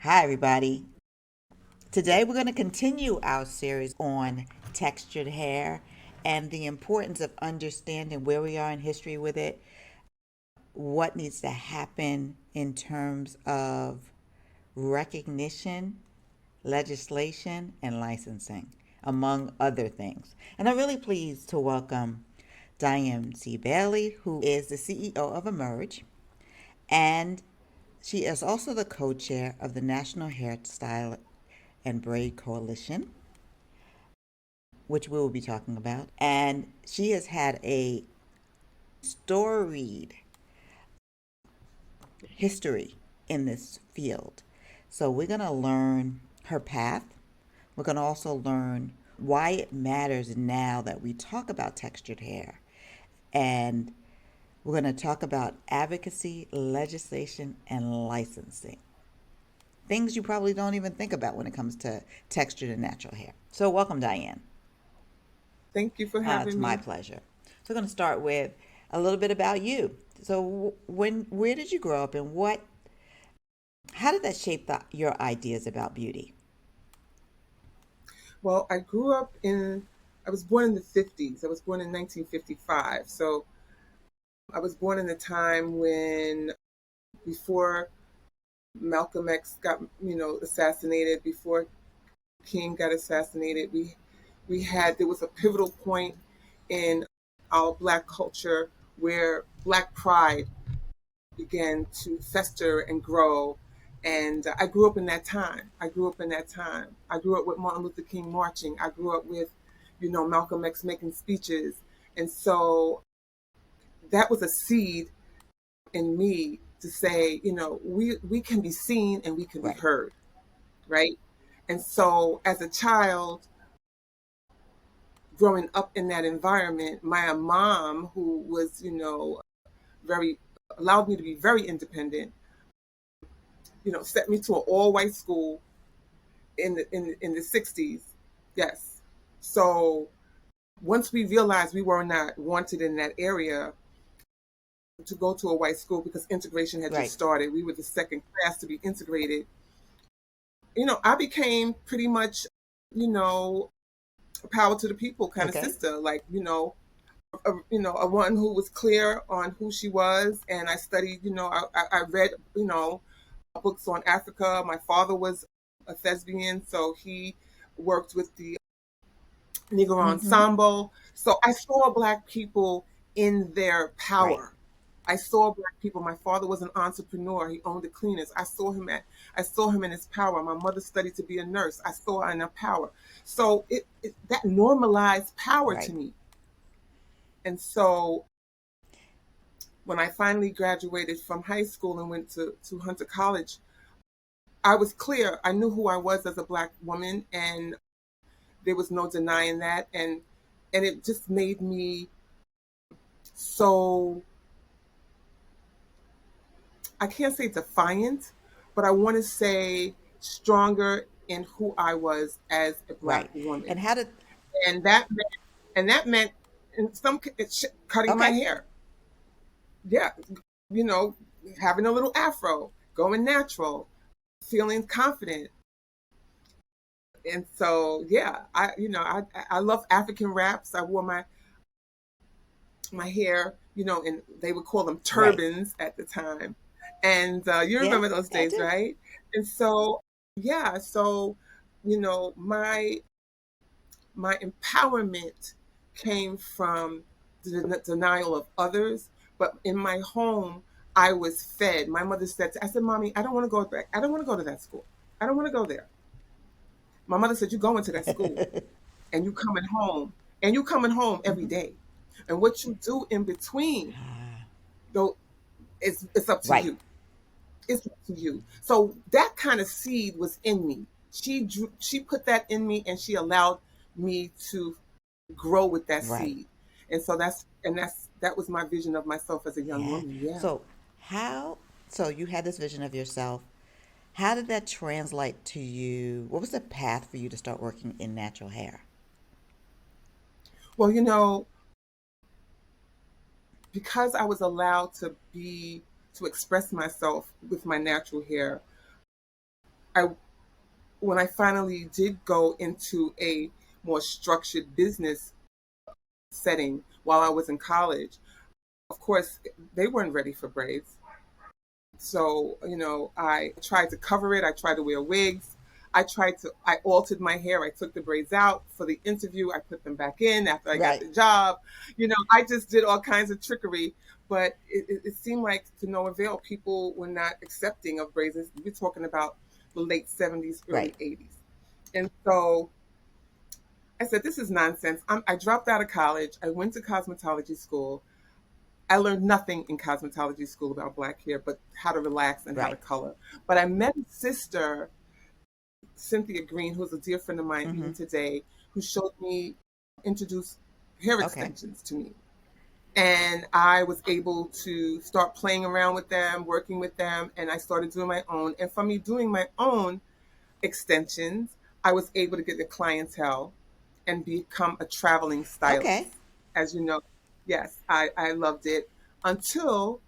Hi, everybody. Today we're going to continue our series on textured hair and the importance of understanding where we are in history with it, what needs to happen in terms of recognition, legislation, and licensing, among other things. And I'm really pleased to welcome Diane C. Bailey, who is the CEO of Emerge, and she is also the co chair of the National Hairstyle and Braid Coalition, which we will be talking about. And she has had a storied history in this field. So we're going to learn her path. We're going to also learn why it matters now that we talk about textured hair. And we're going to talk about advocacy, legislation, and licensing. Things you probably don't even think about when it comes to textured and natural hair. So, welcome, Diane. Thank you for It's having my me. pleasure. So, we're going to start with a little bit about you. So, where did you grow up, and how did that shape your ideas about beauty? Well, I was born in the 50s. I was born in 1955. So I was born in a time when, before Malcolm X got, assassinated, before King got assassinated, there was a pivotal point in our Black culture where Black pride began to fester and grow. And I grew up in that time. I grew up with Martin Luther King marching. I grew up with, Malcolm X making speeches. And so that was a seed in me to say, we can be seen and we can be Right. heard, right? And so as a child, growing up in that environment, my mom, who was, very allowed me to be very independent, sent me to an all white school in the 60s. Yes. So once we realized we were not wanted in that area, to go to a white school because integration had just Right. started. We were the second class to be integrated. I became pretty much, you know, a power to the people kind of Okay. sister, like, a one who was clear on who she was. And I studied, I read, books on Africa. My father was a thespian, so he worked with the Negro Mm-hmm. Ensemble. So I saw Black people in their Right. power. I saw Black people. My father was an entrepreneur. He owned the cleaners. I saw him in his power. My mother studied to be a nurse. I saw her in her power. So that normalized power to Right. me. And so when I finally graduated from high school and went to Hunter College, I was clear. I knew who I was as a Black woman, and there was no denying that. And it just made me so, I can't say defiant, but I want to say stronger in who I was as a Black Right. And woman. how did? And that meant in cutting my Okay. hair. Yeah, you know, having a little afro, going natural, feeling confident. And so, yeah, I love African wraps. I wore my hair, and they would call them Right. turbans at the time. And you Yeah. remember those Yeah, I days, do. right? And so, yeah, so my empowerment came from the denial of others, but in my home, I was fed. My mother said, I said, "Mommy, I don't want to go back. I don't want to go to that school. I don't want to go there." My mother said, "You going to that school, and you coming home, and you coming home every Mm-hmm. day, and what you do in between, though, it's up to Right. you. It's up to you." So that kind of seed was in me. She put that in me, and she allowed me to grow with that Right. seed. And so that was my vision of myself as a young Yeah. woman. Yeah. So how? So you had this vision of yourself. How did that translate to you? What was the path for you to start working in natural hair? Well, because I was allowed to express myself with my natural hair, I when I finally did go into a more structured business setting while I was in college, of course, they weren't ready for braids. So, I tried to cover it. I tried to wear wigs. I altered my hair. I took the braids out for the interview. I put them back in after I got Right. the job. I just did all kinds of trickery, but it seemed like to no avail. People were not accepting of braids. We're talking about the late 70s, Right. early 80s. And so I said, this is nonsense. I dropped out of college. I went to cosmetology school. I learned nothing in cosmetology school about black hair, but how to relax and how to Right. color. But I met a sister, Cynthia Green, who's a dear friend of mine Mm-hmm. even today, who showed me, introduced hair Okay. extensions to me. And I was able to start playing around with them, working with them, and I started doing my own. And from me doing my own extensions, I was able to get the clientele and become a traveling stylist. Okay. As you know, yes, I loved it until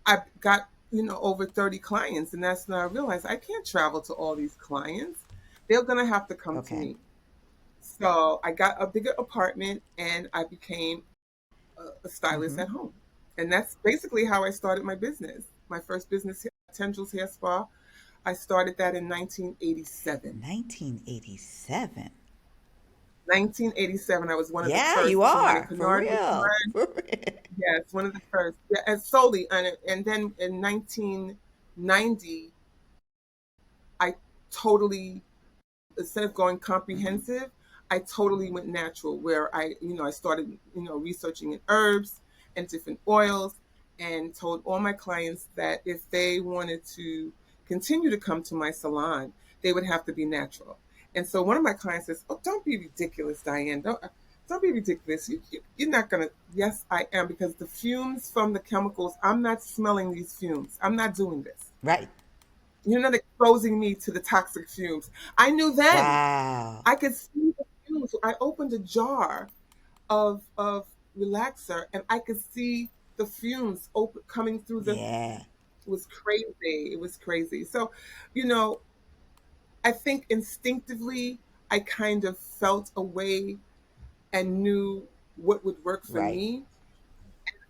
I got, over 30 clients. And that's when I realized I can't travel to all these clients. They're going to have to come to Okay. me. So I got a bigger apartment and I became a stylist Mm-hmm. at home. And that's basically how I started my business. My first business, Tendrils Hair Spa, I started that in 1987. 1987. 1987, I was one of the Yeah, you first. Tamani are. For Kennard was real. one. For real. Yes, one of the first. Yeah, and solely. And then in 1990, I totally, instead of going Mm-hmm. comprehensive, I totally went natural where I started, researching in herbs and different oils and told all my clients that if they wanted to continue to come to my salon, they would have to be natural. And so one of my clients says, "Oh, don't be ridiculous, Diane. Don't be ridiculous. You're not going to." Yes, I am, because the fumes from the chemicals, I'm not smelling these fumes. I'm not doing this. Right. You're not exposing me to the toxic fumes. I knew then. Wow. I could see the fumes. So I opened a jar of relaxer and I could see the fumes coming through the. Yeah. It was crazy. It was crazy. So, you know, I think instinctively I kind of felt a way and knew what would work for Right. me.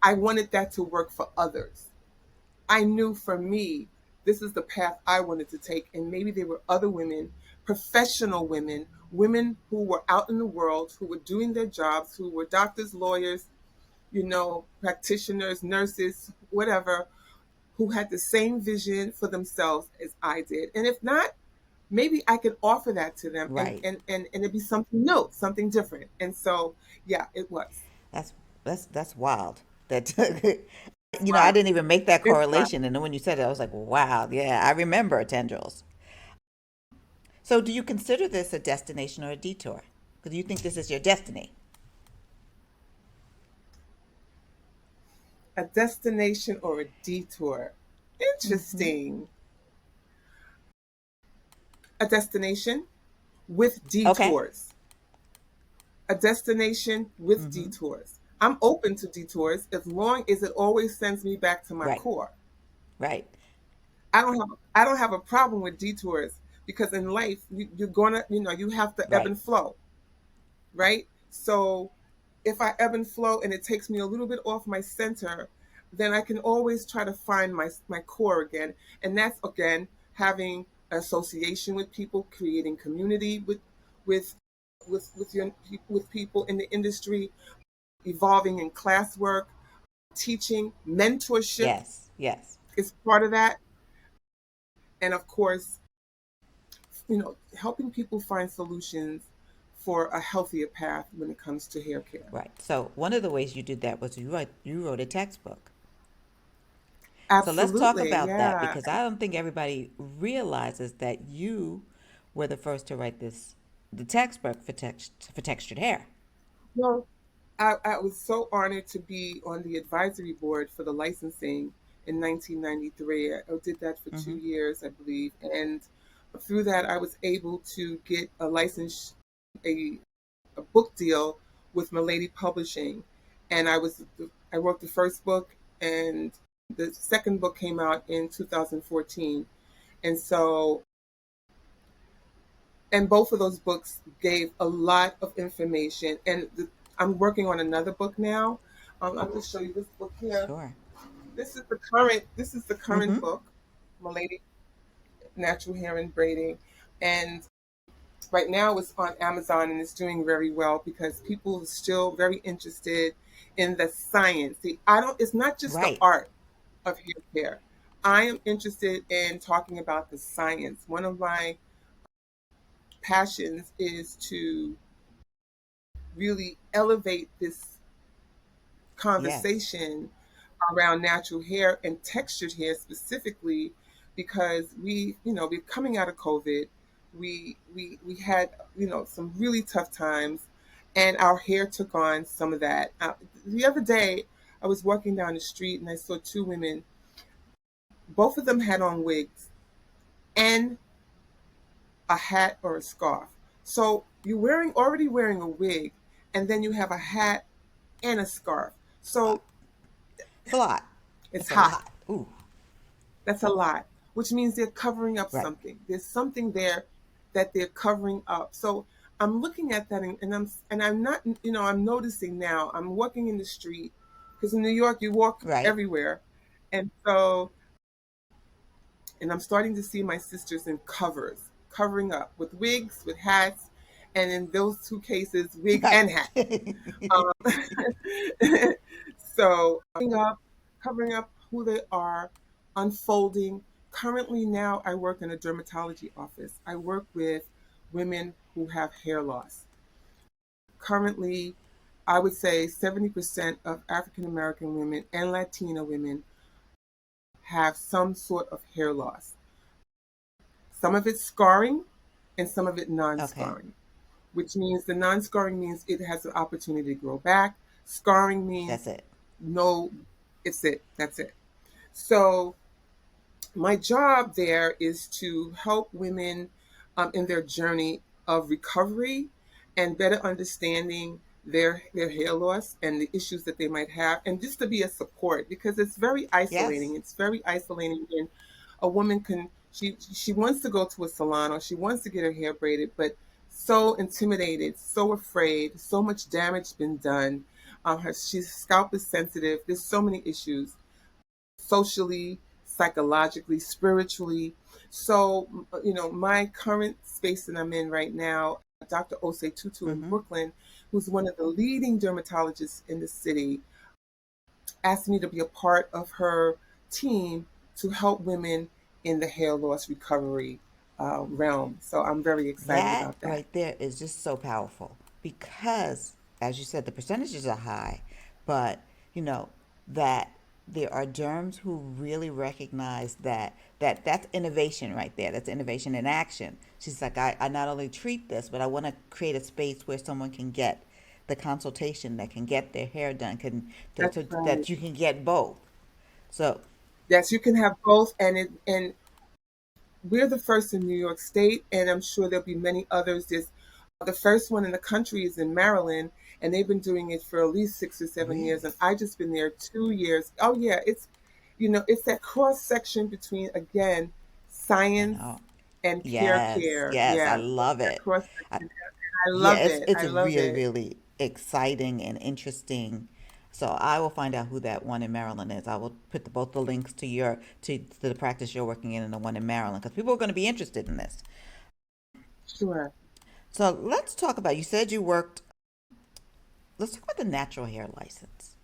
I wanted that to work for others. I knew for me, this is the path I wanted to take. And maybe there were other women, professional women, women who were out in the world, who were doing their jobs, who were doctors, lawyers, practitioners, nurses, whatever, who had the same vision for themselves as I did. And if not, maybe I could offer that to them and, Right. and, and, and it'd be something new, something different. And so, yeah, it was. That's that's wild. That I Wow. didn't even make that It's wild. correlation, and then when you said it, I was like, wow, yeah, I remember tendrils. So, do you consider this a destination or a detour? Because you think this is your destiny. A destination or a detour. Mm-hmm. Interesting. A destination with Okay. detours. A destination with Mm-hmm. detours. I'm open to detours as long as it always sends me back to my Right. core. Right. I don't have a problem with detours because in life you're gonna you have to ebb Right. and flow, right? So if I ebb and flow and it takes me a little bit off my center, then I can always try to find my core again. And that's again having association with people, creating community with with people in the industry, evolving in classwork, teaching, mentorship Yes. Yes. is part of that. And of course, helping people find solutions for a healthier path when it comes to hair care. Right. So, one of the ways you did that was you wrote a textbook. So let's talk Absolutely, about that yeah. because I don't think everybody realizes that you were the first to write the textbook for textured hair. Well, I was so honored to be on the advisory board for the licensing in 1993. I did that for two Mm-hmm. years, I believe, and through that, I was able to get a license, a, a book deal with Milady Publishing, and I wrote the first book, and the second book came out in 2014. And so, and both of those books gave a lot of information. And I'm working on another book now. I'll just show you this book here. Sure. This is the current. This is the current Mm-hmm. book, Milady Natural Hair and Braiding, and right now it's on Amazon and it's doing very well because people are still very interested in the science. See, I don't. It's not just the Right. art of hair care. I am interested in talking about the science. One of my passions is to really elevate this Yes. conversation around natural hair and textured hair specifically because we're coming out of COVID. We had, some really tough times and our hair took on some of that. The other day, I was walking down the street and I saw two women. Both of them had on wigs and a hat or a scarf. So you're already wearing a wig, and then you have a hat and a scarf. Uh, So it's a lot. it's It's a hot. lot. Ooh. That's a lot, which means they're covering up Right. something. There's something there that they're covering up. So I'm looking at that, and I'm not, I'm noticing now. I'm walking in the street because in New York you walk Right. everywhere, and so and I'm starting to see my sisters in covering up with wigs, with hats, and in those two cases, wig Right. and hat. Um, so covering up who they are, unfolding. Currently, now I work in a dermatology office. I work with women who have hair loss. Currently, I would say 70% of African American women and Latina women have some sort of hair loss. Some of it scarring and some of it Okay. non-scarring, which means the non-scarring means it has an opportunity to grow back. Scarring That's means it. no, it's it. That's it. So my job there is to help women in their journey of recovery and better understanding their hair loss and the issues that they might have, and just to be a support because it's very isolating. Yes. It's very isolating when a woman can she wants to go to a salon or she wants to get her hair braided, but so intimidated, so afraid, so much damage been done. Her she's scalp is sensitive. There's so many issues socially, psychologically, spiritually. So, my current space that I'm in right now, Dr. Ose Tutu in Mm-hmm. Brooklyn, who's one of the leading dermatologists in the city, asked me to be a part of her team to help women in the hair loss recovery realm. So I'm very excited That about that. right there is just so powerful because, as you said, the percentages are high, but you know that there are derms who really recognize that's innovation right there. That's innovation in action. She's like, I not only treat this, but I want to create a space where someone can get the consultation, that can get their hair done, That's so right. that you can get both. So, Yes, you can have both, and we're the first in New York State, and I'm sure there'll be many others. There's the first one in the country is in Maryland, and they've been doing it for at least 6 or 7 years, and really, I just been there 2 years. Oh yeah, it's that cross section between again I science know. and Yes, care. yes, I Yeah, love that it. cross I, section. I yeah, love it. it's I love really, it. really exciting and interesting. So I will find out who that one in Maryland is. I will put both the links to to the practice you're working in and the one in Maryland because people are going to be interested in this. Sure. So let's talk about. You said you worked. Let's talk about the natural hair license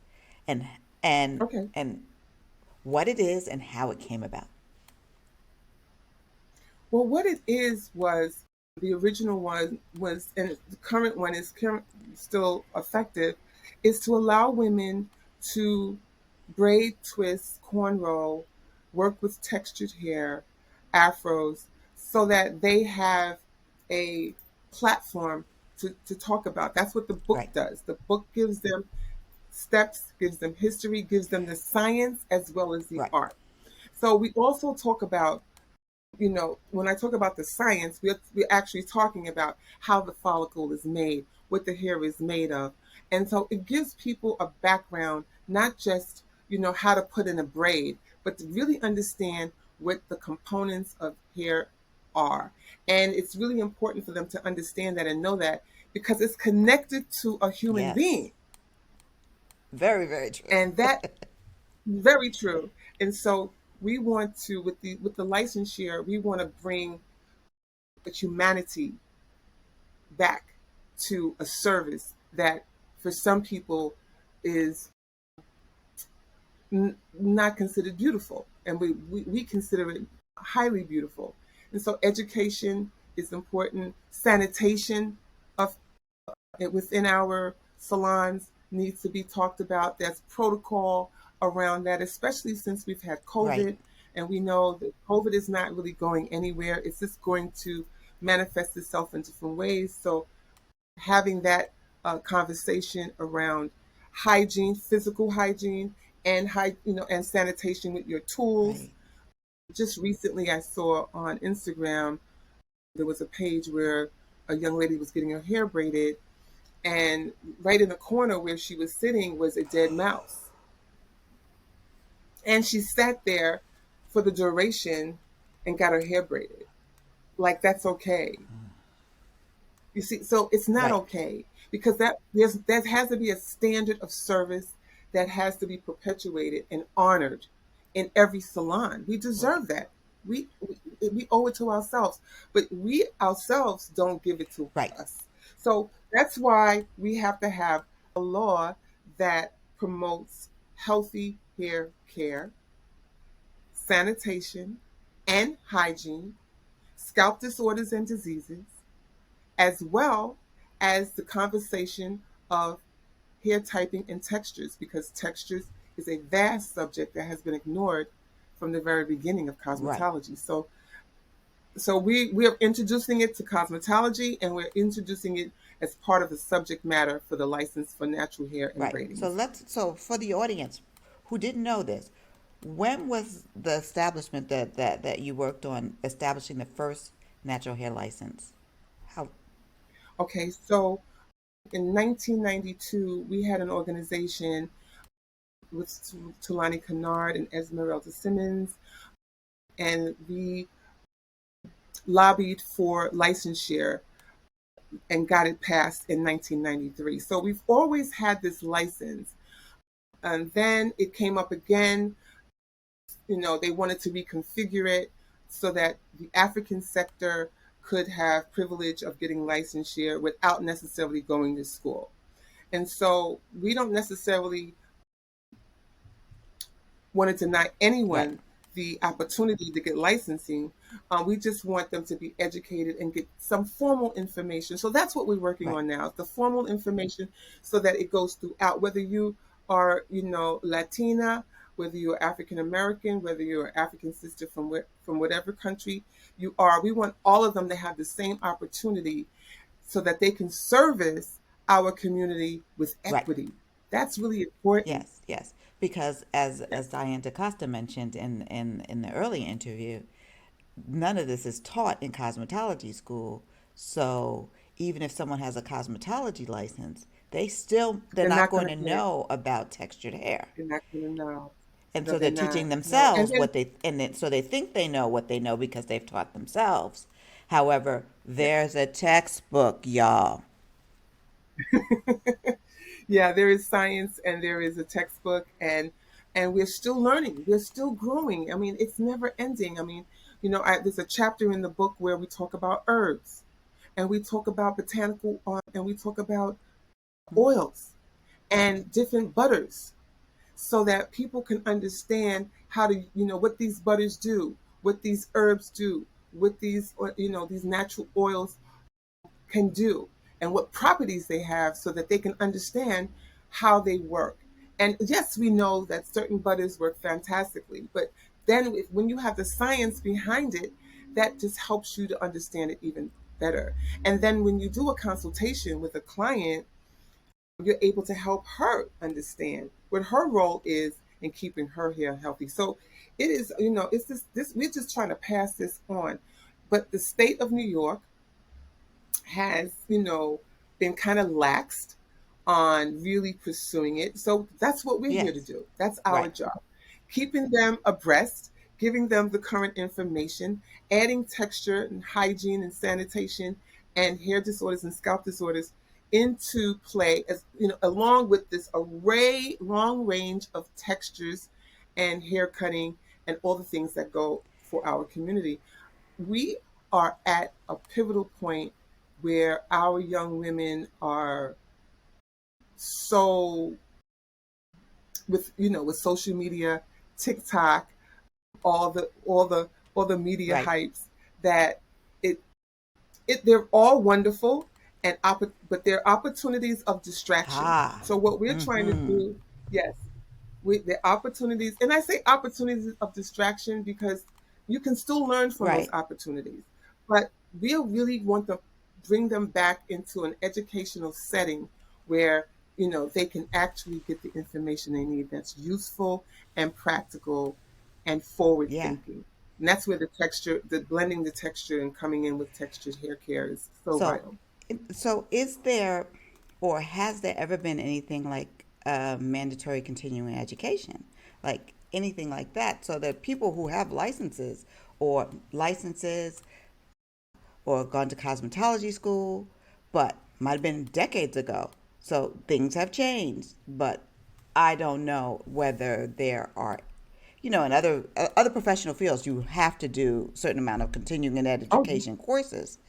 and and Okay. and what it is and how it came about. Well, what it is was the original one was, and the current one is still effective, is to allow women to braid, twist, cornrow, work with textured hair, afros, so that they have a platform to talk about. That's what the book Right, does. The book gives them steps, gives them history, gives them the science as well as the right, art. So we also talk about, when I talk about the science, we're actually talking about how the follicle is made, what the hair is made of. And so it gives people a background, not just, how to put in a braid, but to really understand what the components of hair are. And it's really important for them to understand that and know that, because it's connected to a human Yes. being. Very, very true. And that very true. And so we want to, with the licensure, we want to bring the humanity back to a service that for some people is not considered beautiful, and we consider it highly beautiful. And so education is important. Sanitation of it within our salons needs to be talked about. There's protocol around that, especially since we've had Right. COVID, and we know that COVID is not really going anywhere. It's just going to manifest itself in different ways. So having that conversation around hygiene, physical hygiene, and and sanitation with your tools. Right. Just recently, I saw on Instagram there was a page where a young lady was getting her hair braided, and right in the corner where she was sitting was a dead mouse, and she sat there for the duration and got her hair braided. Like that's okay. You see, so it's not Right. okay, because there has to be a standard of service that has to be perpetuated and honored in every salon. We deserve that. We owe it to ourselves, but we ourselves don't give it to Right. us. So that's why we have to have a law that promotes healthy hair care, sanitation, and hygiene, scalp disorders and diseases, as well as the conversation of hair typing and textures, because textures is a vast subject that has been ignored from the very beginning of Right. cosmetology. So we're introducing it to cosmetology, and we're introducing it as part of the subject matter for the license for natural hair and Right. braidings. So for the audience who didn't know this, when was the establishment that you worked on establishing the first natural hair license? How? Okay, so in 1992, we had an organization with Tulani Kennard and Esmeralda Simmons, and we lobbied for licensure and got it passed in 1993. So we've always had this license. And then it came up again. They wanted to reconfigure it so that the African sector could have privilege of getting licensure without necessarily going to school. And so we don't necessarily want to deny Right. anyone the opportunity to get licensing. We just want them to be educated and get some formal information. So that's what we're working Right. on now, the formal information, so that it goes throughout, whether you are, Latina, whether you're African American, whether you're an African sister from whatever country you are. We want all of them to have the same opportunity so that they can service our community with Right. equity. That's really important. Yes. Yes. Because as Diane DaCosta mentioned in the early interview, none of this is taught in cosmetology school. So even if someone has a cosmetology license, they're They're not not going going to to know about textured hair. They're not going to know. And No, so they're they're teaching not. No, and themselves then so they think they know what they know because they've taught themselves. However, yeah, there's a textbook, y'all. yeah, there is science and there is a textbook, and we're still learning. We're still growing. I mean, it's never ending. I mean, there's a chapter in the book where we talk about herbs, and we talk about botanical, and we talk about oils and different butters, so that people can understand how to, what these butters do, what these herbs do, what these natural oils can do, and what properties they have, so that they can understand how they work. And yes, we know that certain butters work fantastically, but then when you have the science behind it, that just helps you to understand it even better. And then when you do a consultation with a client, you're able to help her understand what her role is in keeping her hair healthy. So it is, it's this we're just trying to pass this on. But the state of New York has, been kind of laxed on really pursuing it. So that's what we're here to Yes. do. That's our Right. job. Keeping them abreast, giving them the current information, adding texture and hygiene and sanitation and hair disorders and scalp disorders into play, as you know, along with this array, long range of textures and hair cutting and all the things that go for our community. We are at a pivotal point where our young women are so, with with social media, TikTok, all the media Right. hypes, that it they're all wonderful, but they're opportunities of distraction. Ah. So what we're trying to Mm-hmm. do, yes, the opportunities, and I say opportunities of distraction because you can still learn from those Right. opportunities, but we really want to bring them back into an educational setting where they can actually get the information they need that's useful and practical and forward Yeah. thinking. And that's where the blending the texture and coming in with textured hair care is so So, vital. so is there, or has there ever been anything like mandatory continuing education, like anything like that, so that people who have licenses or gone to cosmetology school, but might have been decades ago. So things have changed, but I don't know whether there are, in other professional fields, you have to do a certain amount of continuing Oh, yeah, education courses.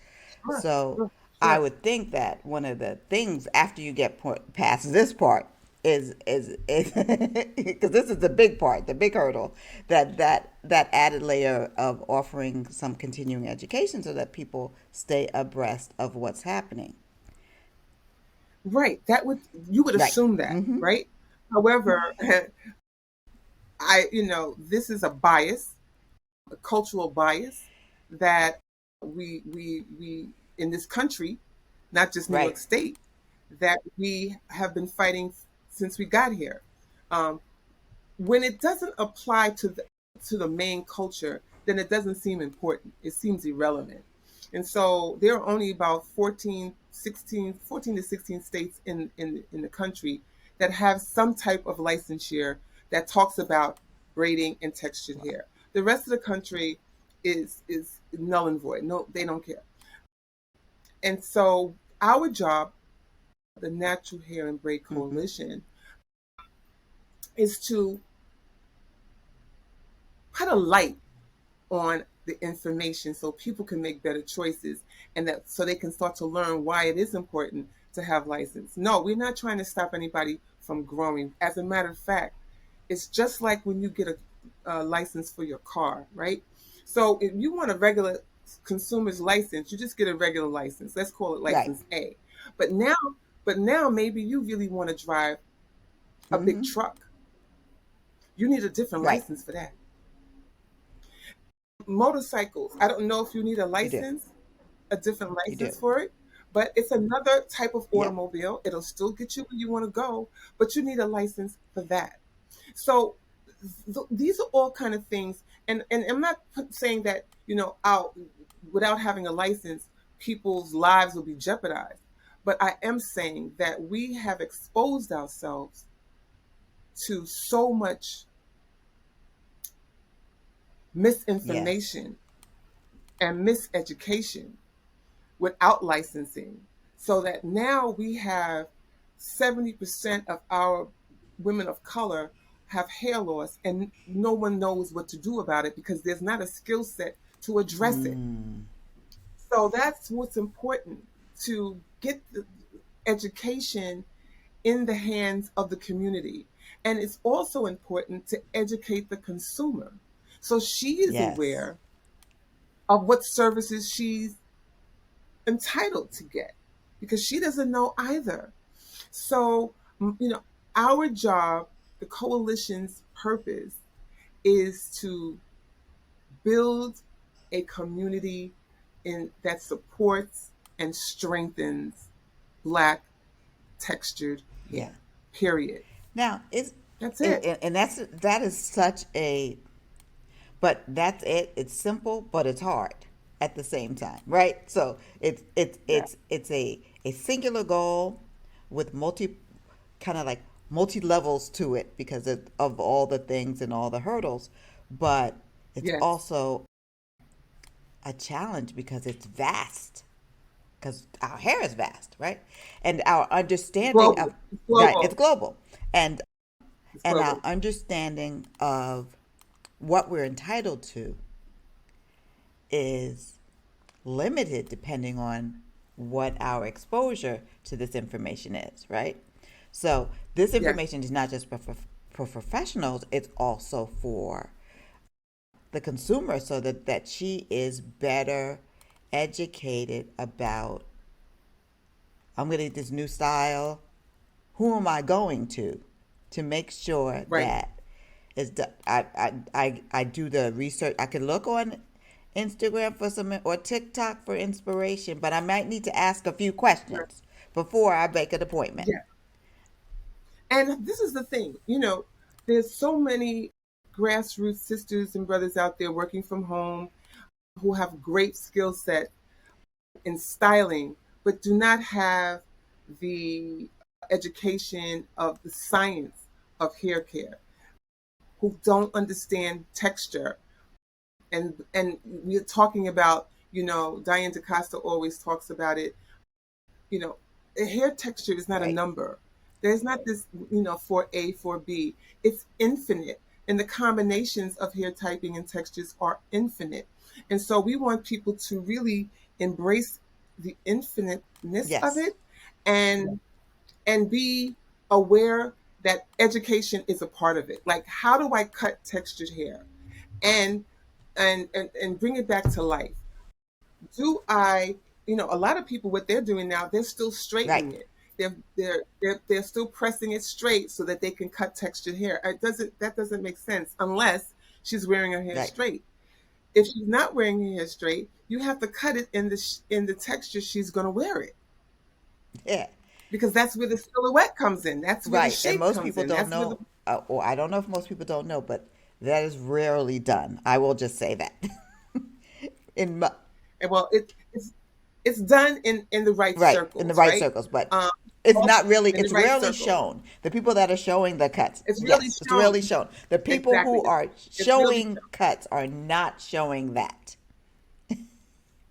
sure, So sure, I sure. would think that one of the things after you get past this part is because this is the big part, the big hurdle, that added layer of offering some continuing education so that people stay abreast of what's happening. Right. You would Right. assume that, Mm-hmm. right? However, this is a bias, a cultural bias that we in this country, not just New Right. York State, that we have been fighting since we got here. Um, when it doesn't apply to the main culture, then it doesn't seem important. It seems irrelevant. And so there are only about 14 to 16 states in the country that have some type of licensure that talks about braiding and textured hair. The rest of the country is null and void. No, they don't care. And so our job, the Natural Hair and Braid Mm-hmm. Coalition, is to put a light on the information so people can make better choices, and that so they can start to learn why it is important to have license. No, we're not trying to stop anybody from growing. As a matter of fact, it's just like when you get a license for your car, right? So if you want a regular consumer's license, you just get a regular license. Let's call it Right. license A. But now, but now maybe you really want to drive a big Mm-hmm. truck. You need a different Right. license for that. Motorcycles, I don't know if you need You do. a different You do. license for it, but it's another type of Yep. automobile. It'll still get you where you want to go, but you need a license for that. So these are all kind of things, and I'm not saying that out without having a license, people's lives will be jeopardized. But I am saying that we have exposed ourselves to so much Yes. misinformation and miseducation without licensing, so that now we have 70% of our women of color have hair loss and no one knows what to do about it because there's not a skill set to address it. Mm. So that's what's important, to get the education in the hands of the community. And it's also important to educate the consumer so she is Yes. aware of what services she's entitled to get, because she doesn't know either. So, our job, the coalition's purpose, is to build a community that supports and strengthens Black textured Yeah. hair. Period. Now it's That's it. and that is such a but that's it. It's simple, but it's hard at the same time, right? So Yeah. it's a singular goal with kind of multi levels to it because of all the things and all the hurdles, but It's Yes. also a challenge because it's vast, because our hair is vast, right? And our understanding Global. of, It's right, it's global. global. And It's and our global. understanding of what we're entitled to is limited depending on what our exposure to this information is, right? So this Yes. information is not just for professionals, it's also for the consumer so that she is better educated about, I'm going to get this new style. Who am I going to make sure Right. that is the, I do the research. I can look on Instagram for some or TikTok for inspiration, but I might need to ask a few Right. questions before I make an appointment. Yes. And this is the thing, there's so many grassroots sisters and brothers out there working from home who have great skill set in styling, but do not have the education of the science of hair care, who don't understand texture. And we're talking about, Diane DaCosta always talks about it, you know, a hair texture is not a Right. number. There's not this, for A, for B. It's infinite. And the combinations of hair typing and textures are infinite. And so we want people to really embrace the infiniteness of Yes. it, and be aware that education is a part of it. Like, how do I cut textured hair and and bring it back to life? Do I, a lot of people, what they're doing now, they're still Right. straightening it. They're still pressing it straight so that they can cut textured hair. That doesn't make sense unless she's wearing her hair Right. straight. If she's not wearing her hair straight, you have to cut it in the texture she's going to wear it, Yeah. because that's where the silhouette comes in. That's where the Right. And shape most comes people in. don't That's where the know, or I don't know if most people don't know, but that is rarely done. I will just say that. in mo- well, it's done in the right right, in the circles, right right? circles, but Um, it's not really, in the it's right rarely circles. shown. The people that are showing the cuts, It's really yes, it's rarely shown. shown. The people Exactly. who are It's really showing cuts are not showing that.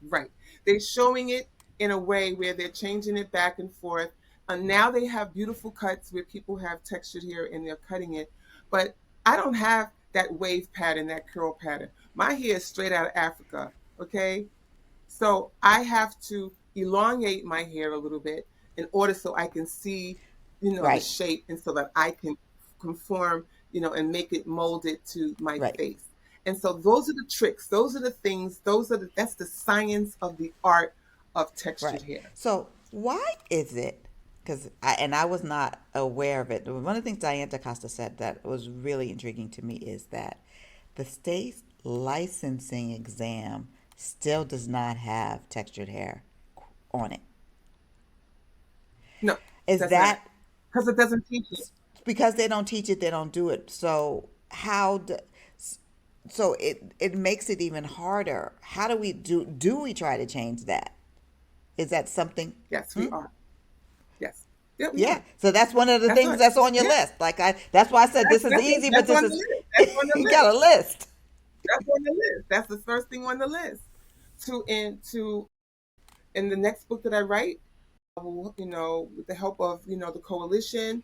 right. They're showing it in a way where they're changing it back and forth. And now they have beautiful cuts where people have textured hair and they're cutting it. But I don't have that wave pattern, that curl pattern. My hair is straight out of Africa. Okay. So I have to elongate my hair a little bit in order so I can see, the Right, shape, and so that I can conform, and make it molded to my right, face. And so those are the tricks. Those are the things. That's the science of the art of textured right. hair. So why is it? Because I was not aware of it. One of the things Diane DaCosta said that was really intriguing to me is that the state licensing exam still does not have textured hair on it. No, it Is does not, that because it doesn't teach it. because they don't teach it, they don't do it? So so it makes it even harder. How do we try to change that? Is that something? Yes, we Hmm? are. Yes. Yeah, we Yeah. are. So that's one of the That's things right. that's on your Yeah, list. That's why I said this is easy, but that's this on the is list. That's on the you list. got a list. That's on the list. That's the first thing on the list. To in the next book that I write, with the help of the coalition,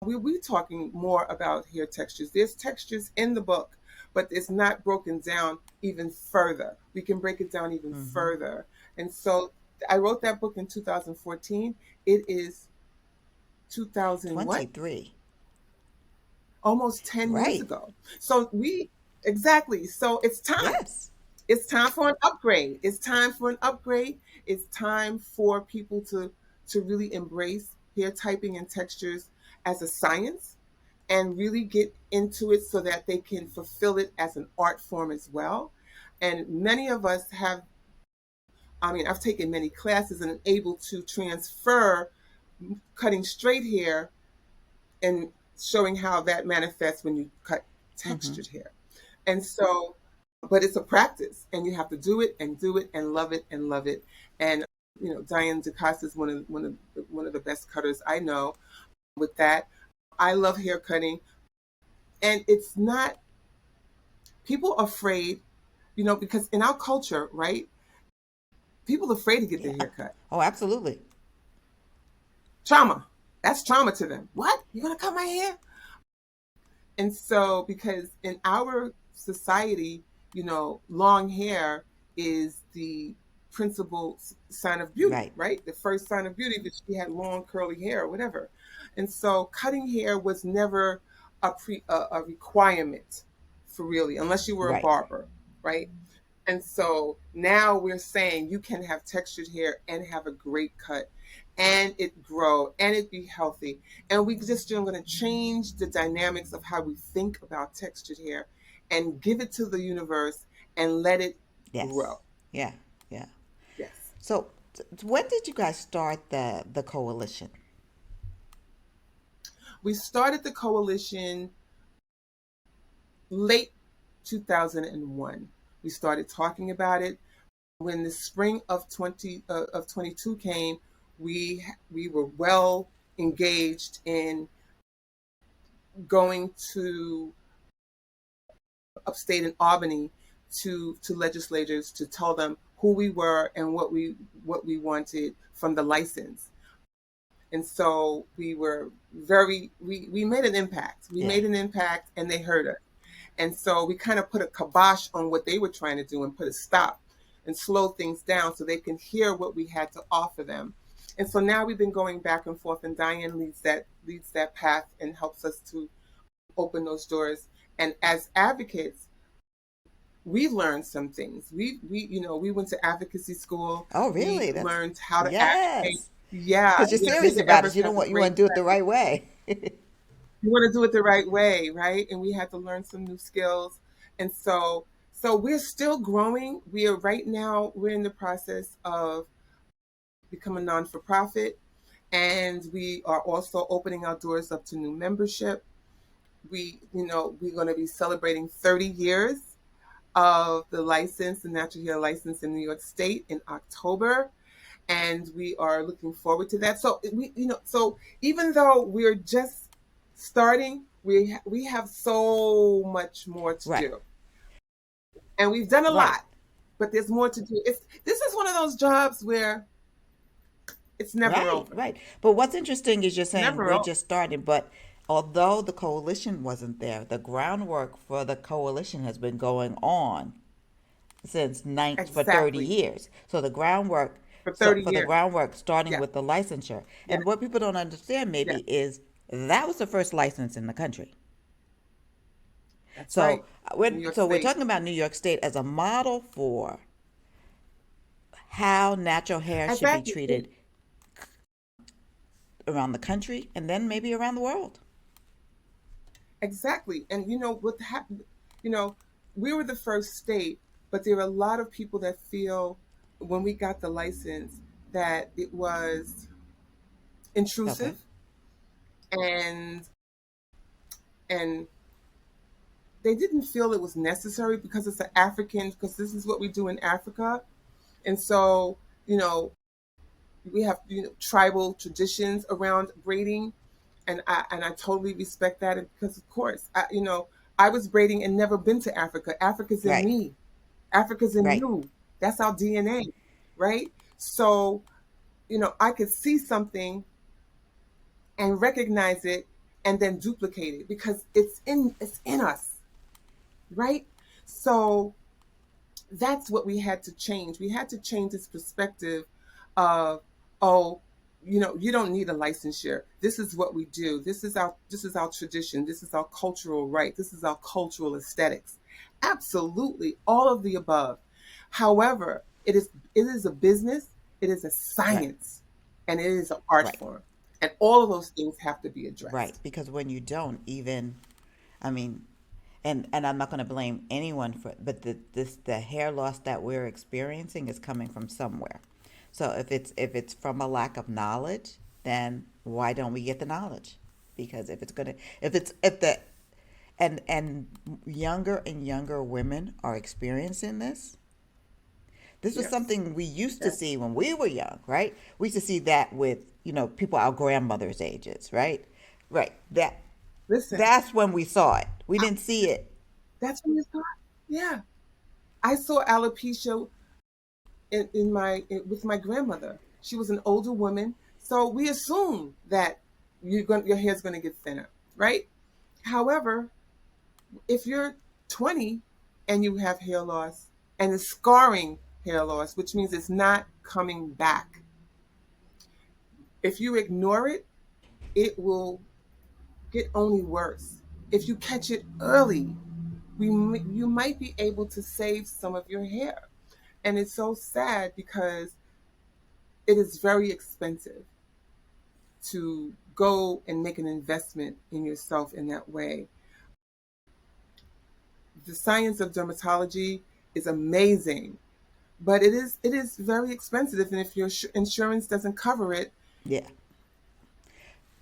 we talking more about hair textures. There's textures in the book, but it's not broken down even further. We can break it down even Mm-hmm. further. And so I wrote that book in 2014. It is 2000 what? 23. Almost 10 years Right. ago. So we exactly. So it's time. Yes. It's time for an upgrade. It's time for an upgrade. It's time for people to really embrace hair typing and textures as a science, and really get into it so that they can fulfill it as an art form as well. And many of us have, I mean, I've taken many classes and able to transfer cutting straight hair and showing how that manifests when you cut Mm-hmm. textured hair. And so, but it's a practice, and you have to do it and love it and love it. And Diane DaCosta is one of the best cutters I know. With that, I love hair cutting, and it's not People are afraid, because in our culture, right, people are afraid to get Yeah. their hair cut. Oh, absolutely. Trauma. That's trauma to them. What? You're going to cut my hair? And so, because in our society, long hair is the principal sign of beauty, Right. right? The first sign of beauty that she had long curly hair or whatever. And so, cutting hair was never a requirement for really, unless you were a Right. barber, right? And so now we're saying you can have textured hair and have a great cut and it grow and it be healthy. And we just are going to change the dynamics of how we think about textured hair and give it to the universe and let it Yes. grow. Yeah. Yeah. Yes. So, when did you guys start the coalition? We started the coalition late 2001. We started talking about it when the spring of 22 came. We were well engaged in going to upstate in Albany to legislators to tell them who we were and what we wanted from the license. And so we made an impact. We Yeah. made an impact and they heard us. And so we kind of put a kibosh on what they were trying to do and put a stop and slow things down so they can hear what we had to offer them. And so now we've been going back and forth, and Diane leads that path and helps us to open those doors. And as advocates, we learned some things. We went to advocacy school. Oh, We really? That's learned how to advocate. yes. Yeah, Because you're yeah. serious Megan about it. Evers You has don't a want you great want to do it the right way. you want to do it the right way, right? And we had to learn some new skills. And so we're still growing. We're in the process of becoming non for profit, and we are also opening our doors up to new membership. We're going to be celebrating 30 years of the natural hair license in New York State in October, and we are looking forward to that. So even though we're just starting, we have so much more to Right. do, and we've done a Right. lot, but there's more to do. This is one of those jobs where it's never Right. over. Right. But what's interesting is you're It's saying never we're over. just starting, but although the coalition wasn't there, the groundwork for the coalition has been going on for 30 Exactly, years. So the groundwork for so 30 for the years. groundwork starting Yeah, with the licensure. yeah, And what people don't understand yeah. maybe is that was the first license in the country. That's So right. New we're York so we're State. talking about New York State as a model for how natural hair In should be fact, treated around the country and then maybe around the world. exactly. And what happened? You know, we were the first state, but there are a lot of people that feel when we got the license that it was Okay. intrusive and and they didn't feel it was necessary because it's an African because this is what we do in Africa. And so, you know, we have tribal traditions around braiding, and I totally respect that because of course I was braiding and never been to Africa. Africa's in Right. me. Africa's in Right. you. That's our DNA, right? So I could see something and recognize it and then duplicate it because it's in us, right? So that's what we had to change. We had to change this perspective of, oh, you don't need a licensure. This is what we do. This is our tradition. This is our cultural right. This is our cultural aesthetics. Absolutely, all of the above. However, it is a business, it is a Right. science, and it is an art Right. form. And all of those things have to be Right. addressed. Because when you don't even, I mean, and I'm not going to blame anyone for, but the hair loss that we're experiencing is coming from somewhere. So if it's from a lack of knowledge, then why don't we get the knowledge? Because if it's gonna if it's if the and younger and younger women are experiencing this. This was Yes. something we used to Yes. see when we were young, right? We used to see that with people our grandmothers' ages, right? Right. Listen, That's when we saw it. We didn't see it. that's when you start. Yeah, I saw alopecia with my grandmother. She was an older woman, so we assume that your hair's going to get thinner, right? However, if you're 20 and you have hair loss and it's scarring hair loss, which means it's not coming back, if you ignore it, it will get only worse. If you catch it early, you might be able to save some of your hair. And it's so sad because it is very expensive to go and make an investment in yourself in that way. The science of dermatology is amazing, but it is very expensive, and if your insurance doesn't cover it, Yeah.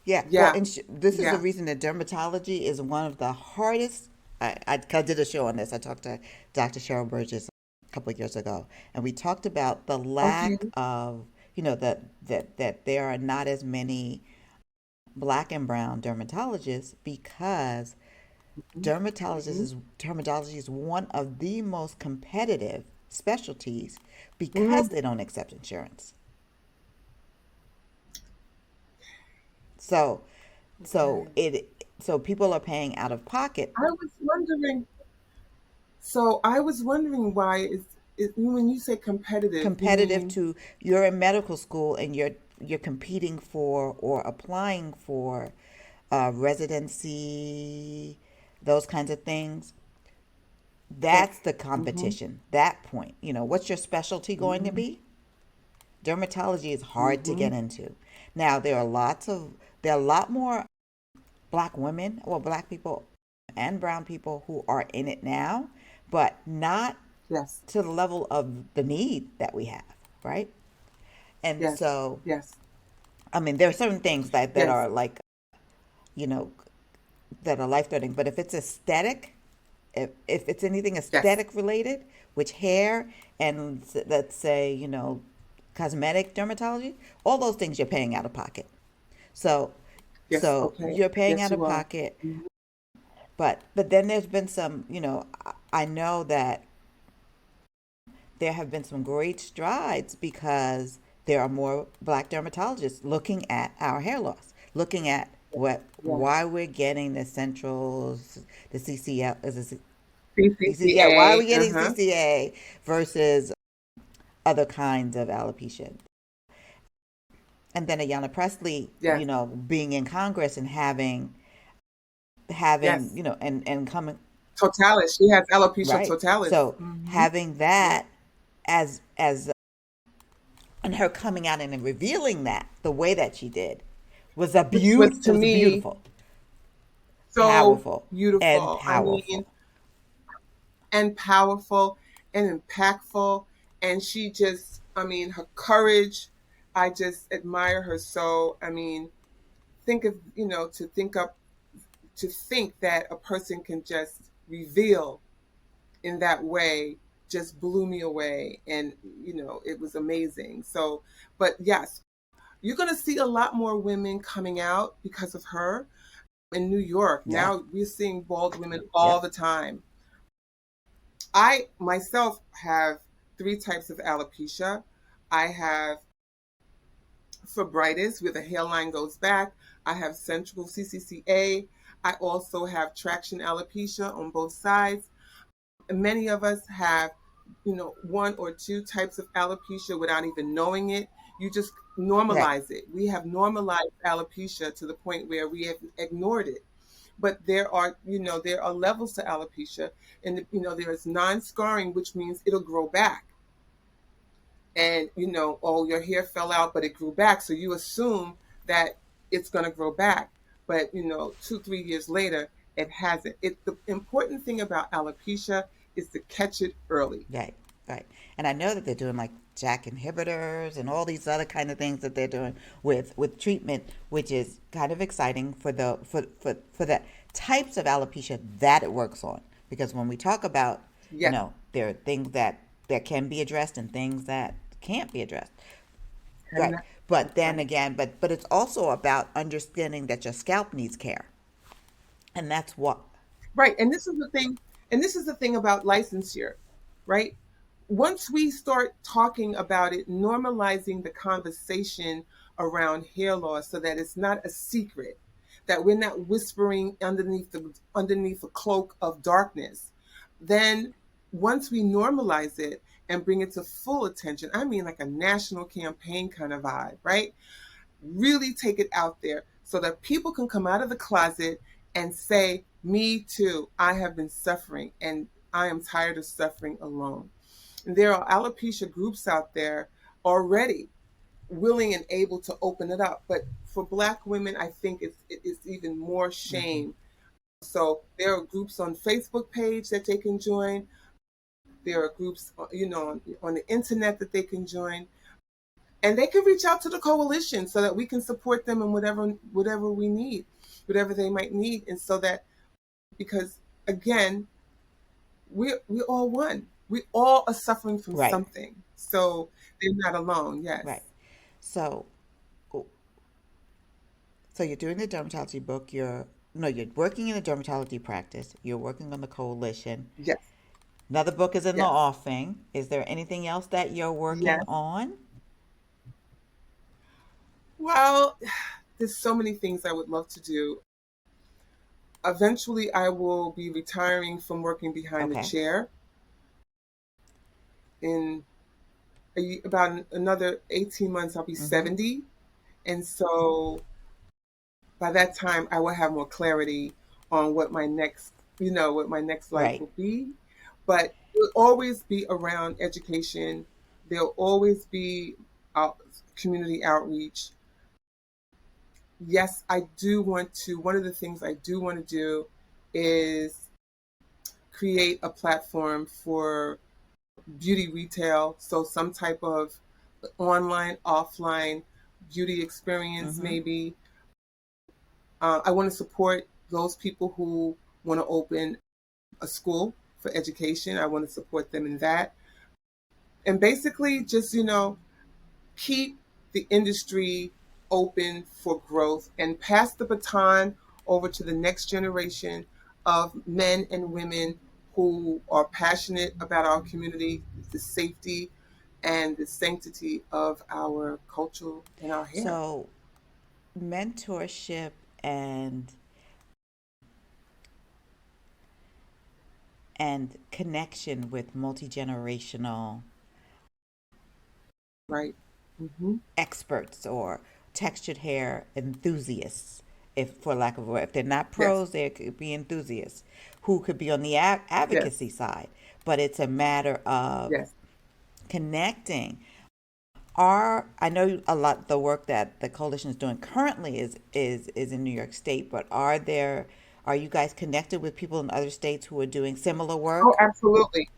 Yeah. Well, yeah, this is the yeah. reason that dermatology is one of the hardest. I did a show on this. I talked to Dr. Cheryl Burgess a couple of years ago, and we talked about the Okay. lack of, that there are not as many black and brown dermatologists because Hmm. dermatology is one of the most competitive specialties because Hmm. they don't accept insurance. So so Okay. so people are paying out of pocket. I was wondering. So I was wondering why when you say competitive, you Competitive mean? to, you're in medical school and you're competing for or applying for residency, those kinds of things. Yes. That's the Mm-hmm. competition. That point, what's your specialty going to Mm-hmm. be? Dermatology is hard to Mm-hmm. get into. Now there are a lot more black women, or black people and brown people who are in it now, but not Yes. to the level of the need that we have, right? And Yes. so, Yes. I mean, there are certain things that Yes. are like, you know, that are life threatening. But if it's aesthetic, if it's anything Yes. aesthetic related, which hair and let's say, cosmetic dermatology, all those things you're paying out of pocket. So, Yes. so Okay. you're paying Yes, out of you are. pocket, Mhm. but then there's been some, I know that there have been some great strides because there are more black dermatologists looking at our hair loss, looking at Yes. why we're getting the centrals, the CCL, yeah, why are CCCA. we Uh getting huh. CCA versus other kinds of alopecia? And then Ayanna Presley, Yes. being in Congress and having, Yes. and coming, Totalis. She has alopecia right. totalis. So Mm-hmm. having Yes. that as and her coming out and revealing that the way that she did Which was it to was a me beautiful, so powerful, and beautiful. I mean, powerful. and powerful and impactful. And she just, I mean, her courage, I just admire her so. I mean, think of, to think that a person can just reveal in that way just blew me away. And, it was amazing. So, but yes, you're going to see a lot more women coming out because of her in New York. Yeah. Now we're seeing bald women all Yep. the time. I myself have three types of alopecia. I have fibritis, where the hairline goes back. I have central CCCA. I also have traction alopecia on both sides. And many of us have, one or two types of alopecia without even knowing it. You just Right. normalize it. We have normalized alopecia to the point where we have ignored it. But there are levels to alopecia, and there is non-scarring, which means it'll grow back. And oh, your hair fell out, but it grew back, so you assume that it's going to grow back. But 2 3 years later, it hasn't. The important thing about alopecia is to catch it early. Right. Right. And I know that they're doing like jack inhibitors and all these other kind of things that they're doing with treatment, which is kind of exciting for the types of alopecia that it works on. Because when we talk about, Yes. there are things that can be addressed and things that can't be addressed. And Right. But that's then right. again, but it's also about understanding that your scalp needs care. And that's what. Right. And this is the thing. And this is the thing about licensure, right? Once we start talking about it, normalizing the conversation around hair loss so that it's not a secret, that we're not whispering underneath a cloak of darkness, then once we normalize it and bring it to full attention, I mean like a national campaign kind of vibe, right? Really take it out there so that people can come out of the closet and say, me too, I have been suffering and I am tired of suffering alone. And there are alopecia groups out there already willing and able to open it up. But for Black women, I think it's even more Mm-hmm. shame. So there are groups on Facebook page that they can join. There are groups, on the internet that they can join, and they can reach out to the coalition so that we can support them in whatever we need, whatever they might need, and so that, because again, we all one. We all are suffering from Right, something, so they're not alone. Yes, right. So, so you're doing the dermatology book. You're no, you're working in a dermatology practice. You're working on the coalition. yes, Another book is in the yes, offing. Is there anything else that you're working yes. on? Well, there's so many things I would love to do. Eventually, I will be retiring from working behind the Okay. chair in about another 18 months. I'll be Mm-hmm. 70, and so by that time I will have more clarity on what my next life Right. will be. But it will always be around education. There'll always be out, community outreach. Yes, I do want to. One of the things I do want to do is create a platform for beauty retail. So some type of online, offline beauty experience, Mm-hmm. maybe. I want to support those people who want to open a school for education. I want to support them in that. And basically, just, keep the industry open for growth and pass the baton over to the next generation of men and women who are passionate about our community, the safety and the sanctity of our culture and our hair. So, mentorship and connection with multi-generational Right. Mm-hmm. experts or textured hair enthusiasts, if for lack of a word, if they're not Yes. pros, they could be enthusiasts who could be on the Yes. advocacy side. But it's a matter of Yes. connecting. Are I know a lot the work that the coalition is doing currently is in New York State, but are you guys connected with people in other states who are doing similar Oh, work? absolutely.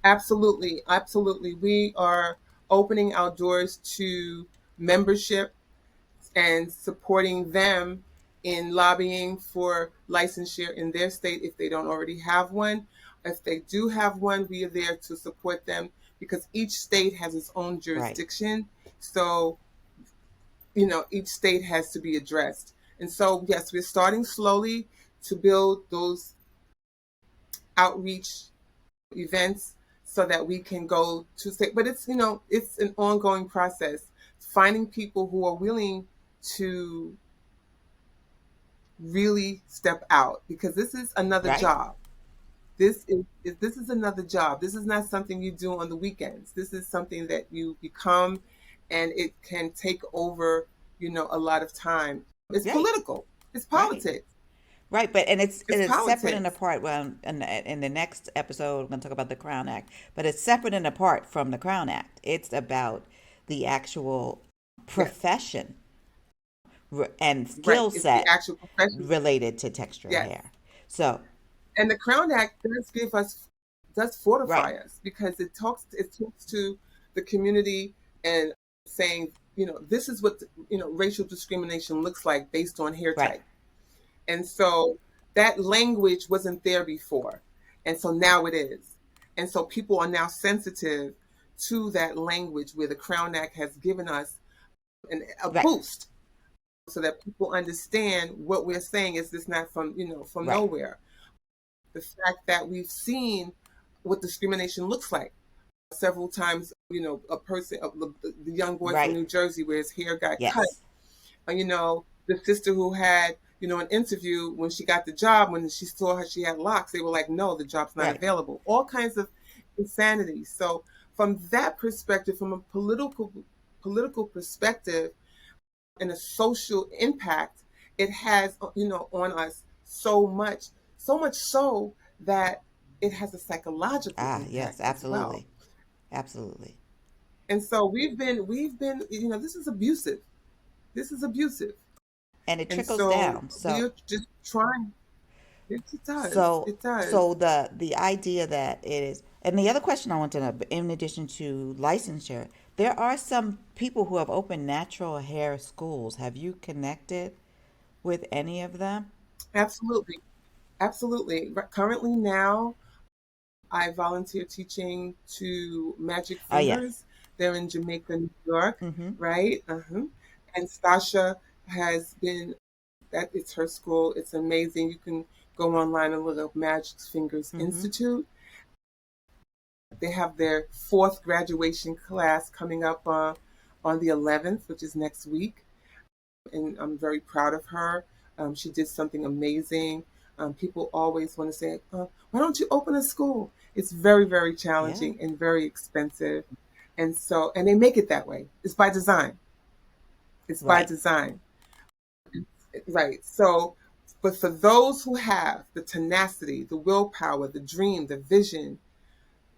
Absolutely. Absolutely. We are opening our doors to membership and supporting them in lobbying for licensure in their state if they don't already have one. If they do have one, we are there to support them because each state has its own Right. jurisdiction. So, each state has to be addressed. And so, yes, we're starting slowly to build those outreach events so that we can go to state. But it's an ongoing process. Finding people who are willing to really step out because this is another Right. job. This is another job. This is not something you do on the weekends. This is something that you become, and it can take over, a lot of time. It's Right. political. It's Right. politics. Right, but It's it's separate and politics. apart. Well, in the next episode, we're going to talk about the Crown Act, but it's separate and apart from the Crown Act. It's about the actual Yes. profession and Right. skill It's the set actual profession. related to textured Yes. hair. So, And the Crown Act does right, fortify us because it talks to the community and saying, this is what racial discrimination looks like based on hair right, type. And so that language wasn't there before. And so now it is. And so people are now sensitive to that language where the Crown Act has given us a right, boost so that people understand what we're saying is this not from right. nowhere. the fact that we've seen what discrimination looks like several times. A person, the young boy from Right. New Jersey, where his hair got cut. Yes. The sister who had, an interview when she got the job, when she saw her, she had locks. They were like, no, the job's not Right. available. All kinds of insanity. So from that perspective, from a political perspective and a social impact, it has, on us so much so that it has a psychological Ah, yes, impact as well. absolutely. Absolutely. And so we've been, this is abusive. This is abusive. And it And trickles so down. we So are just trying. It does. so It does. so the idea that it is, and the other question I want to know, in addition to licensure, there are some people who have opened natural hair schools. Have you connected with any of them? Absolutely. Absolutely. Currently now, I volunteer teaching to Magic Oh, yes. Fingers. They're in Jamaica, New York, Mm-hmm. right? Uh-huh. And Stasha has been, that it's her school. It's amazing. You can go online and look up Magic Fingers Mm-hmm. Institute. They have their fourth graduation class coming up on the 11th, which is next week. And I'm very proud of her. She did something amazing. People always want to say, why don't you open a school? It's very, very Yeah. challenging and very expensive. And they make it that way. It's by design. It's by Right. design. Right. So, but for those who have the tenacity, the willpower, the dream, the vision,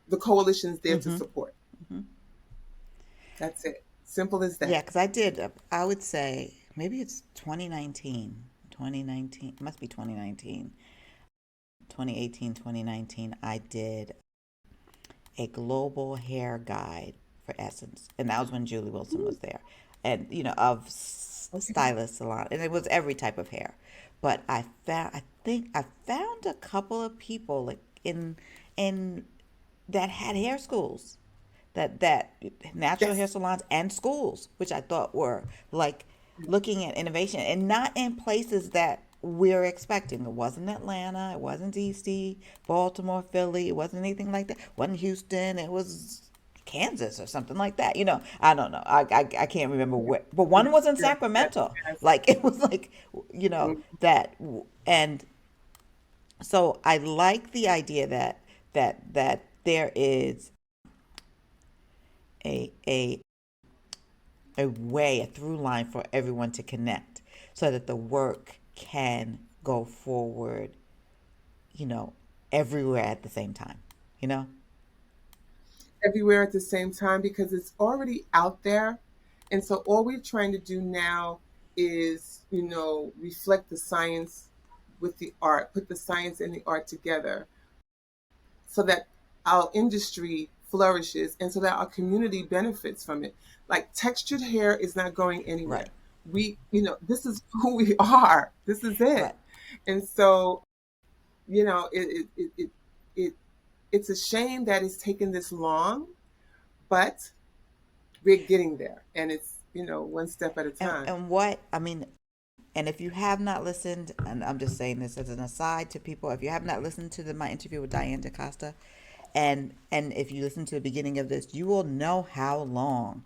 the coalition's there to Mm-hmm. support. Mm-hmm. That's it. Simple as Yeah, that. because I did, I would say maybe it's 2019. 2019, it must be 2019. 2018, 2019, I did a global hair guide for Essence. And that was when Julie Wilson was there. And, of Okay. stylist salon. And it was every type of hair. But I think I found a couple of people like in that had hair schools, that natural hair Yes. salons and schools, which I thought were like looking at innovation and not in places that we're expecting. It wasn't Atlanta, it wasn't DC, Baltimore, Philly, it wasn't anything like that. It wasn't Houston, it was Kansas or something like that. I don't know. I can't remember where, but one was in Yes. Yes. Sacramento. Yes. Like it was like Mm. that, and so I like the idea that there is a a through line for everyone to connect so that the work can go forward, you know, everywhere at the same time, you know? Everywhere at the same time because it's already out there. And so all we're trying to do now is, reflect the science with the art, put the science and the art together so that our industry flourishes and so that our community benefits from it. Like textured hair is not going Right, anywhere. This is who we are. This is right. it. And so, it it's a shame that it's taken this long, but we're getting there, and it's one step at a time. And what, I mean, and if you have not listened, and I'm just saying this as an aside to people, if you have not listened to my interview with Diane DaCosta, and if you listen to the beginning of this, you will know how long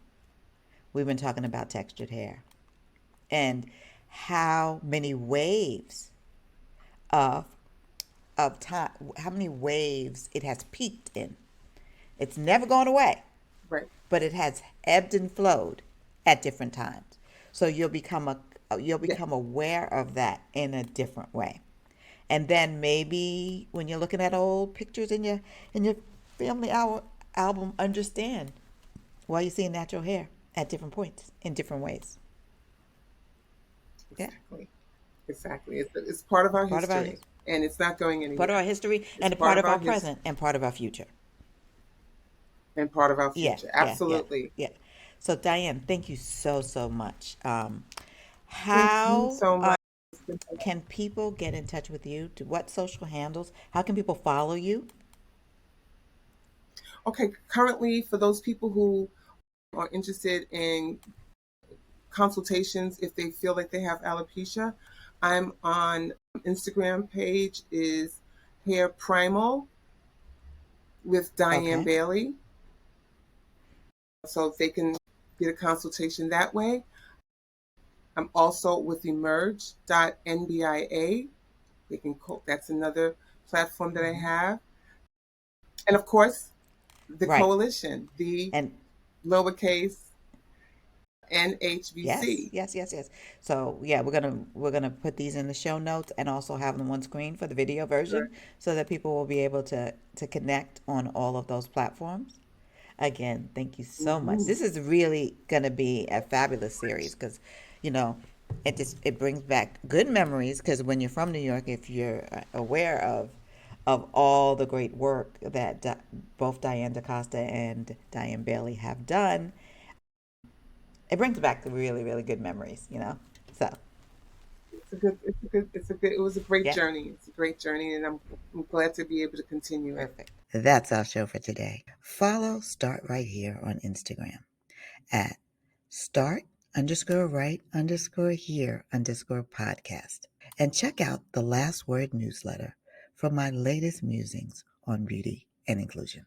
we've been talking about textured hair and how many waves of time, how many waves it has peaked in. It's never gone away, Right. but it has ebbed and flowed at different times. So you'll Yes. become aware of that in a different way. And then maybe when you're looking at old pictures in your family album, understand why you're seeing natural hair at different points in different ways. Yeah, Exactly. Exactly. It's part of our part of our history, and it's not going part of our anywhere. history It's and a part part of of our our history present and part of our future. and part of our Yeah, future. yeah, yeah, Absolutely. yeah. So Diane, thank you so much. Thank you How so much. can people get in touch with you? To what social handles? How can people follow you? Okay, currently, for those people who are interested in consultations, if they feel like they have alopecia, I'm on Instagram page is Hair Primal with Diane Okay. Bailey. So they can get a consultation that way. I'm also with emerge.nbia. They can that's another platform that I Hmm. have. And of course, the Right. coalition, the And lowercase yes, NHVC. yes, yes, yes. So yeah, we're gonna put these in the show notes and also have them on screen for the video Right. version so that people will be able to connect on all of those platforms. Again, thank you so much. Mm-hmm. This is really gonna be a fabulous series because, you know, it brings back good memories because when you're from New York, if you're aware of all the great work that both Diane DaCosta and Diane Bailey have done, it brings back really, really good memories, you know? So, It was a great yeah, journey. It's a great journey, and I'm glad to be able to continue it. perfect. That's our show for today. Follow Start Right Here on Instagram at start underscore right underscore here underscore podcast. And check out the Last Word newsletter for my latest musings on beauty and inclusion.